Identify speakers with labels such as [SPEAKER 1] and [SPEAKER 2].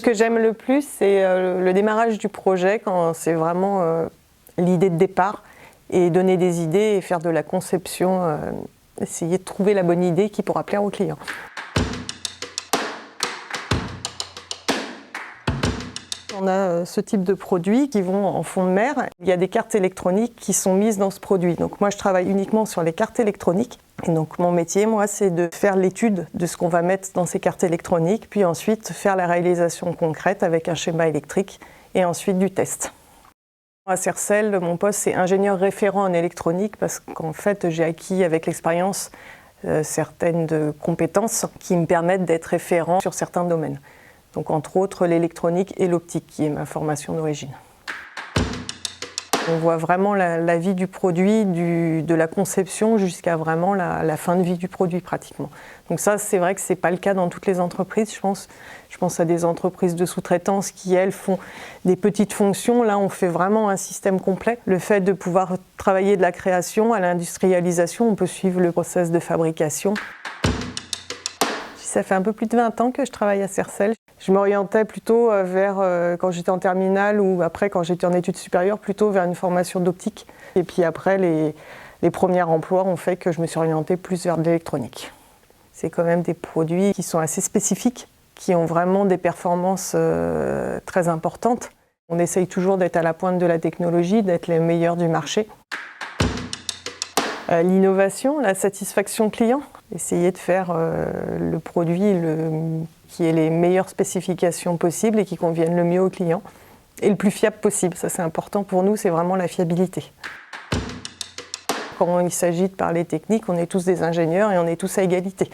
[SPEAKER 1] Ce que j'aime le plus, c'est le démarrage du projet, quand c'est vraiment l'idée de départ, et donner des idées et faire de la conception, essayer de trouver la bonne idée qui pourra plaire au client. On a ce type de produits qui vont en fond de mer. Il y a des cartes électroniques qui sont mises dans ce produit. Donc moi, je travaille uniquement sur les cartes électroniques. Et donc mon métier, moi, c'est de faire l'étude de ce qu'on va mettre dans ces cartes électroniques, puis ensuite faire la réalisation concrète avec un schéma électrique et ensuite du test. À Sercel, mon poste, c'est ingénieur référent en électronique parce qu'en fait, j'ai acquis avec l'expérience certaines compétences qui me permettent d'être référent sur certains domaines. Donc entre autres l'électronique et l'optique, qui est ma formation d'origine. On voit vraiment la vie du produit, de la conception jusqu'à vraiment la fin de vie du produit pratiquement. Donc ça, c'est vrai que ce n'est pas le cas dans toutes les entreprises. Je pense à des entreprises de sous-traitance qui, elles, font des petites fonctions. Là, on fait vraiment un système complet. Le fait de pouvoir travailler de la création à l'industrialisation, on peut suivre le process de fabrication. Ça fait un peu plus de 20 ans que je travaille à Sercel. Je m'orientais plutôt vers, quand j'étais en terminale ou après quand j'étais en études supérieures, plutôt vers une formation d'optique. Et puis après, les premiers emplois ont fait que je me suis orientée plus vers de l'électronique. C'est quand même des produits qui sont assez spécifiques, qui ont vraiment des performances très importantes. On essaye toujours d'être à la pointe de la technologie, d'être les meilleurs du marché. L'innovation, la satisfaction client, essayer de faire le produit qui ait les meilleures spécifications possibles et qui conviennent le mieux au client et le plus fiable possible. Ça, c'est important pour nous, c'est vraiment la fiabilité. Quand il s'agit de parler technique, on est tous des ingénieurs et on est tous à égalité.